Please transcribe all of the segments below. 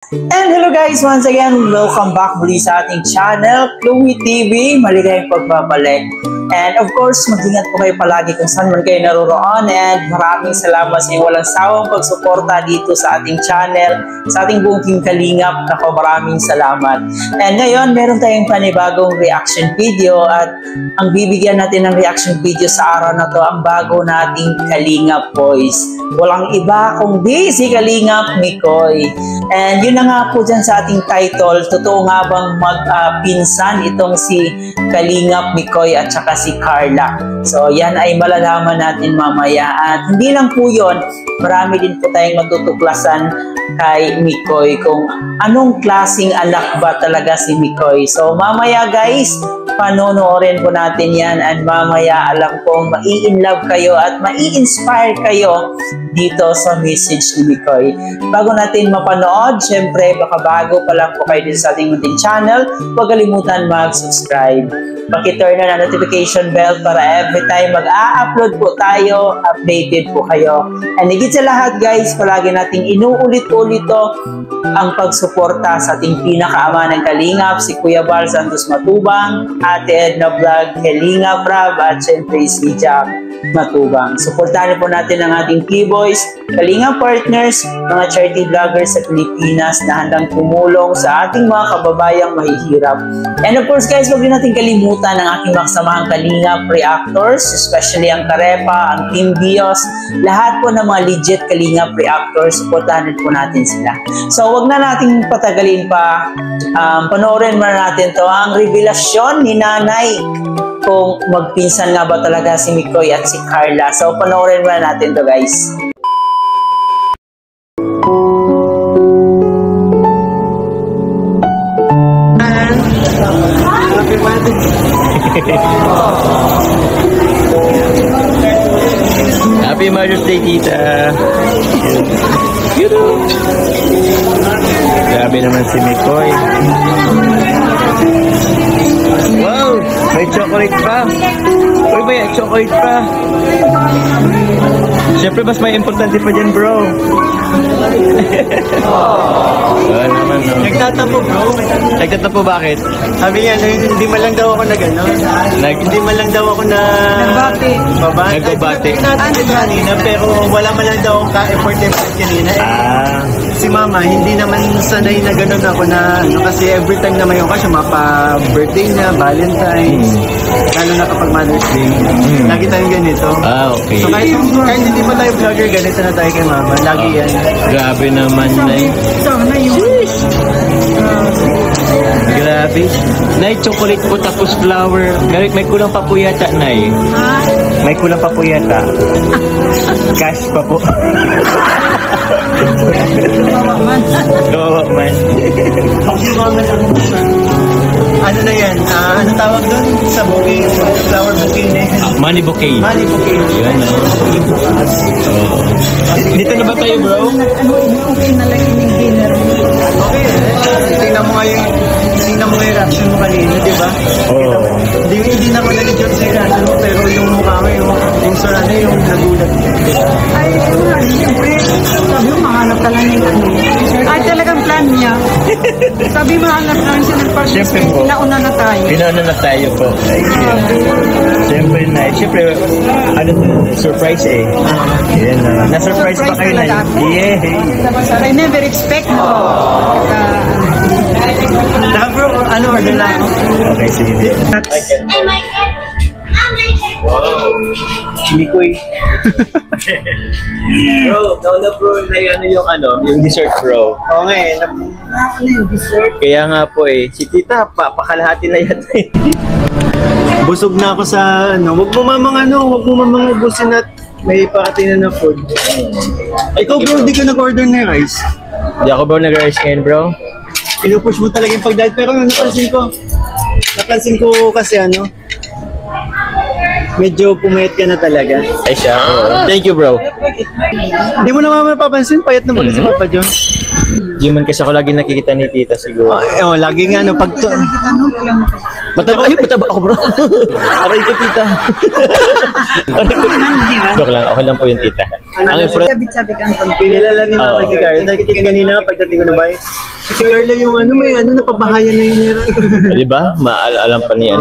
And hello guys, once again, welcome back muli sa ating channel, Chloe TV. Maligayang pagbabalik. And of course, mag-ingat po kayo palagi kung saan man kayo naroroon. And maraming salamat sa inyong walang sawang pagsuporta dito sa ating channel, sa ating buong Team Kalingap. Ako, maraming salamat. And ngayon, meron tayong panibagong reaction video. At ang bibigyan natin ng reaction video sa araw na to, ang bago nating Kalingap Boys. Walang iba kundi si Kalingap Mikoy. And yun na nga po dyan sa ating title, totoo nga bang magpinsan itong si Kalingap Mikoy at saka si Carla. So yan ay malalaman natin mamaya. At hindi lang po yun, marami din po tayong matutuklasan kay Mikoy kung anong klaseng anak ba talaga si Mikoy. So mamaya guys, panonoorin po natin yan at mamaya alam kong mai-inlove kayo at mai-inspire kayo dito sa message ni Mikoy. Bago natin mapanood, syempre baka bago pa lang po kayo din sa ating munting channel, huwag kalimutan mag-subscribe. Paki-turn na notification bell para every time mag-a-upload po tayo, updated po kayo. And higit sa lahat guys, palagi nating inuulit-ulit to ang pagsuporta sa ating pinakaama ng Kalingap, si Kuya Bal Santos Matubang, Ate Edna Vlog, Kalingap Rab, at syempre si Jack Matubang. Suportahan po natin ang ating P-Boys, Kalingap Partners, mga charity vloggers sa Pilipinas na handang tumulong sa ating mga kababayang mahihirap. And of course guys, huwag din natin kalimutan ang aking makasamaang Kalingap reactors, especially ang Karepa, ang Team Bios, lahat po ng mga legit Kalingap reactors, suportahan po natin sila. So huwag na nating patagalin pa, panoorin mo na natin to ang revelasyon ni Nanay kung magpinsan nga ba talaga si Mikoy at si Carla. So panoorin mo na natin to guys. Happy Mother's Day, tita. Grabe naman si Mikoy. Wow! May chocolate pa. Uy, may chocolate pa. Siyempre, mas may importante pa dyan, bro. Wala naman, no? Nagtatapo, bro. Nagtatapo, bakit? Sabi niya, hindi man lang daw ako hindi man lang daw ako na... Nagbati. Nagbabati. Natin kanina, pero wala man lang daw akong ka-effort kanina. Si mama, hindi naman sanay na gano'n ako na, kasi every time na may okasyon, mapa-birthday niya, Valentine's, lalo na kapag Mother's Day, lagi tayong ganito. Okay. So kahit hindi pa tayo vlogger, ganito na tayo kay mama. Lagi yan. Grabe naman, Nay. Sana yun. Grabe. Nay, chocolate po tapos flower. May kulang pa po yata, Nay. May kulang pa po yata. Cash pa po. Oo, man. Ano na yan? Ano tawag doon? Sa bouquet? Flower bouquet na yan. Money bouquet. Money bouquet. Yan, no? Dito na ba tayo, bro? Okay na lang yung dinner. Okay, tingnan mo nga yung reaction mo kanina, di ba? Oo. Hindi na ako nag-joke sa reaction mo, pero yung mukha mo, yung sarana, yung nagulat. Ay, siyempre, sabi mo, mahanap ka lang yung ano. Ay, talagang plan niya. Sabi, mahanap lang siya ng partner. Siyempre po. Pinauna na tayo. Pinauna na tayo po. Siyempre, Nay. Siyempre, ano, surprise eh. Yan na. Na-surprise pa kayo, Nay. Yeah. I never expect mo. Bro, ano, order lang ako. Okay, sige. Wow. Mikoy. Bro, nauna bro na yung dessert, bro. Oo nga eh. Kaya nga po eh, si tita, pakalahati na yan eh. Busog na ako sa huwag mo mamang ubusin at may pakati na food. Ikaw bro, di ka nag-order na rice. Di ako bro nag-rice ngayon, bro. Pinupush mo talaga yung pag-diet, pero napansin ko kasi medyo pumayat ka na talaga. Ay siya, bro. Thank you, bro. Hindi mo naman mapapansin, payat na ba si Papa John? Jiman kasi ako lagi nakikita ni tita siguro. Lagi nga, no, pag... Mataba ako bro. Aray ko tita. Aray ko. Joke lang, okay lang po yung tita. Ang influence. Sabi-sabi ka ang Pinilala ni Mama si Carla. Nakikita kanina pagdating ko na ba? Si Carla yung may napabahayan na yun. Di ba? Alam pa niya.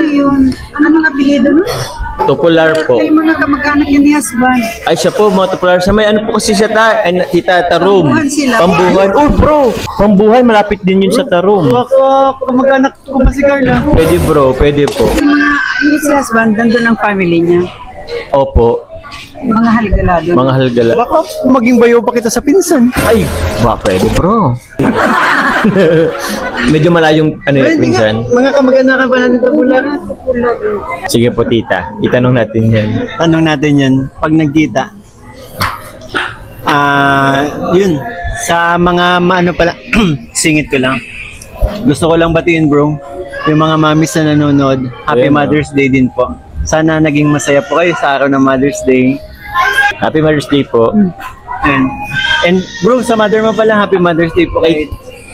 yun. Ano nga apelyido nun? Tupular po. Kaya mga kamag-anak yun ni husband. Ay siya po, mga tupular. Sa may ano po kasi siya tita, Tarum. Pambuhan sila. Pambuhan. Oh bro, Pambuhan, malapit din yun sa Tarum. Ako mag-anak ko ba si Carla? Pwede bro, pwede po. Yung mga, yung si husband, nandun ang family niya. Opo, Mga haligala doon. mga halgala. Baka maging bayo pa kita sa pinsan. Ay, ba pwede bro. Medyo malayong ano yun, minsan. Mga kamag-anak ba natin Tupular? Sige po tita, itanong natin yan. Tanong natin yan, pag nagkita. Yun, sa mga ano pala, singit ko lang. Gusto ko lang batiin bro, yung mga mamis na nanonood, Happy Ayun, Mother's Day din po. Sana naging masaya po kayo sa araw ng Mother's Day. Happy Mother's Day po. And bro, sa mother mo pala, Happy Mother's Day po kay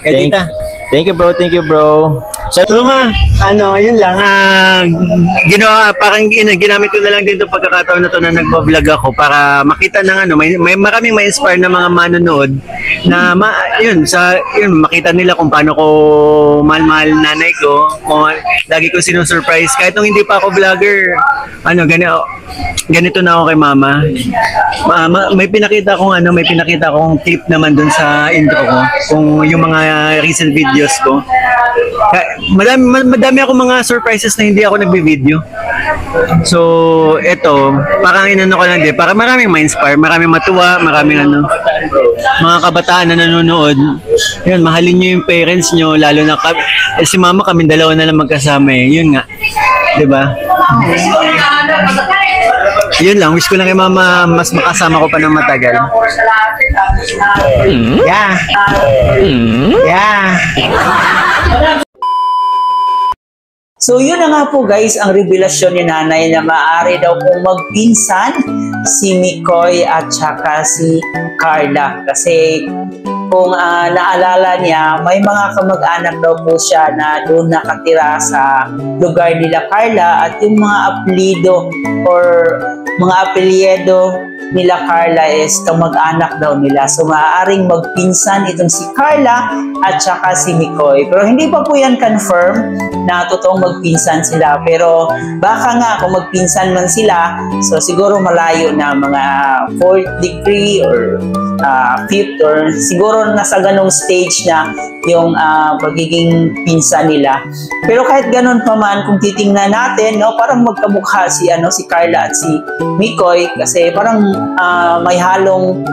tita. Thank you bro. So nga, yun lang. Parang ginamit ko na lang din itong pagkakataon na to na nagbablog ako para makita ng may maraming ma-inspire na mga manonood na makita nila kung paano ko mahal-mahal nanay ko. Lagi ko sinusurprise. Kahit nung hindi pa ako vlogger, ganito na ako kay mama. May pinakita kong clip naman dun sa intro ko. Kung yung mga recent videos ko. Madami ako mga surprises na hindi ako nagbi-video. So, eto, parang inano ko lang din. Para maraming ma-inspire, maraming matuwa, maraming mga kabataan na nanonood. Yun, mahalin nyo yung parents nyo, lalo na si mama kami dalawa na lang magkasama eh. Yun nga. Diba? Yun lang, wish ko lang kay mama mas makasama ko pa ng matagal. Yeah. Yeah. So yun na nga po guys, ang revelasyon ni nanay na maaari daw pong magpinsan si Mikoy at saka si Carla. Kasi kung naalala niya, may mga kamag-anak daw po siya na doon nakatira sa lugar nila Carla at yung mga apelido or mga apelyido nila Carla is kamag-anak daw nila. So maaaring magpinsan itong si Carla at saka si Mikoy. Pero hindi pa po yan confirm na totoong magpinsan sila. Pero baka nga kung magpinsan man sila, so siguro malayo na mga 4th degree or 5th or siguro nasa ganong stage na yung pagiging pinsan nila. Pero kahit ganon pa man, kung titingnan natin, no, parang magkamukha si Carla at si Mikoy kasi parang may halong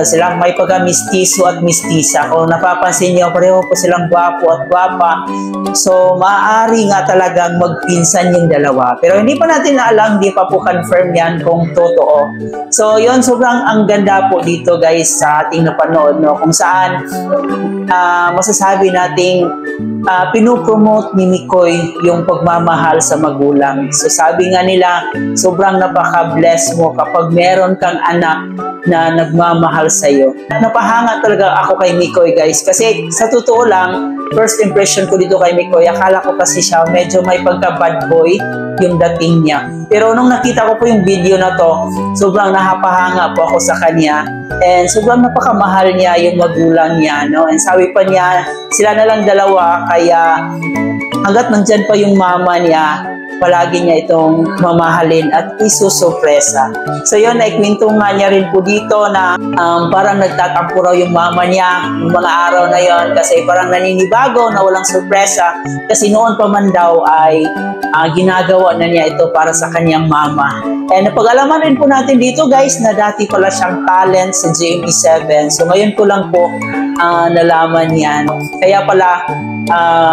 sila, may pagka-mistiso at mistisa. Kung napapansin niyo, pareho po silang gwapo at gwapa. So, maaari nga talagang magpinsan yung dalawa. Pero hindi pa natin alam, hindi pa po confirm yan kung totoo. So, yun, sobrang ang ganda po dito guys sa ating napanood, no? Kung saan masasabi nating pinopromote ni Mikoy yung pagmamahal sa magulang. So, sabi nga nila, sobrang napaka-bless mo kapag meron kang anak na nagmamahal sa'yo. Napahanga talaga ako kay Mikoy guys kasi sa totoo lang, first impression ko dito kay Mikoy, akala ko kasi siya medyo may pagka bad boy yung dating niya. Pero nung nakita ko po yung video na to, sobrang napahanga po ako sa kanya and sobrang napakamahal niya yung magulang niya, no? And sabi pa niya, sila na lang dalawa kaya hanggat nandyan pa yung mama niya, palagi niya itong mamahalin at isusurpresa. So yun, naikwento nga niya rin po dito na parang nagtatampo raw yung mama niya yung mga araw na yon kasi parang naninibago na walang surpresa kasi noon pa man daw ay ginagawa na niya ito para sa kanyang mama. And napag-alaman rin po natin dito guys na dati pala siyang talent sa GMA7. So ngayon ko lang po nalaman yan. Kaya pala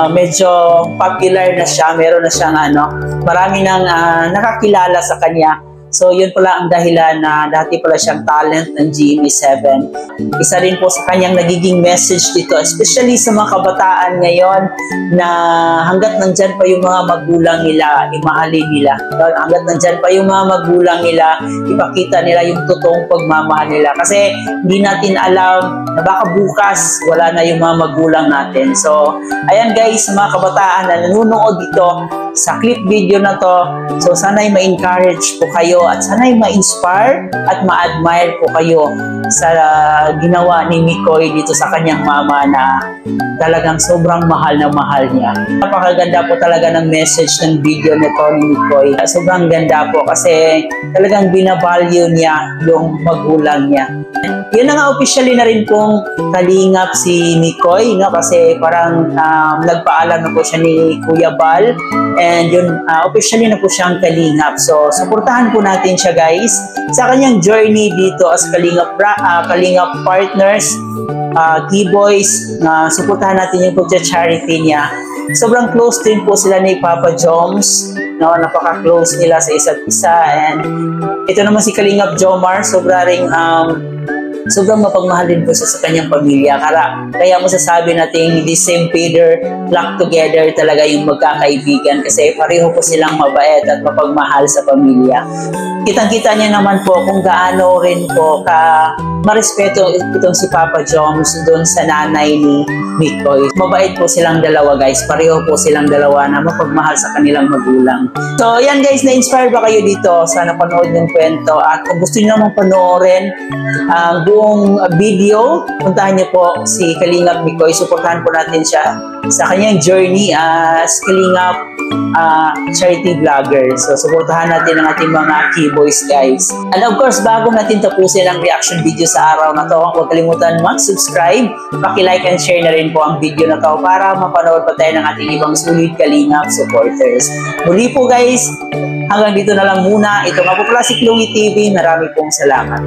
medyo popular na siya. Meron na siyang marami nang nakakilala sa kanya So yun pala ang dahilan na dati pala siyang talent ng GMA7. Isa rin po sa kanyang nagiging message dito, especially sa mga kabataan ngayon na hanggat nandyan pa yung mga magulang nila, imahalin nila. Hanggat nandyan pa yung mga magulang nila, ipakita nila yung totoong pagmamahal nila. Kasi hindi natin alam na baka bukas wala na yung mga magulang natin. So ayan guys, mga kabataan na nanonood dito sa clip video na to, so sana'y ma-encourage po kayo at sana'y ma-inspire at ma-admire po kayo sa ginawa ni Mikoy dito sa kanyang mama na talagang sobrang mahal na mahal niya. Napakaganda po talaga ng message ng video nito ni Mikoy. Sobrang ganda po kasi talagang binavalue niya yung magulang niya. Yun na nga, officially na rin pong kalingap si Mikoy, no? Kasi parang nagpaalam na po siya ni Kuya Bal, and yun, officially na po siyang kalingap. So, supportahan po natin siya guys sa kanyang journey dito as kalingap partners, Keyboys, na supportahan natin yung pagcha-charity niya. Sobrang close din po sila ni Papa Joms, no? Napaka-close nila sa isa't isa, and ito naman si Kalingap Jomar, sobrang mapagmahal din po siya sa kanyang pamilya. Kaya masasabi natin the same feather flock together talaga yung magkakaibigan kasi pareho po silang mabait at mapagmahal sa pamilya. Kitang-kita niya naman po kung gaano rin po marespeto itong si Papa Joms doon sa nanay ni Mikoy. Mabait po silang dalawa guys. Pareho po silang dalawa na mapagmahal sa kanilang magulang. So yan guys, na-inspire ba kayo dito sa napanood ng kwento? At kung gusto niyo namang panoorin ang buong video, puntahan niyo po si Kalingap Mikoy. Suportahan po natin siya sa kanyang journey as Kalingap charity vlogger. So suportahan natin ang ating mga Keyboys guys. And of course, bago natin tapusin ang reaction video sa araw na to, huwag kalimutan mag-subscribe, paki-like and share na rin po ang video na to para mapanood pa tayo ng ating ibang sulit Kalingap supporters. Muli po guys, hanggang dito na lang muna. Ito nga po pala si Chloe TV. Marami pong salamat.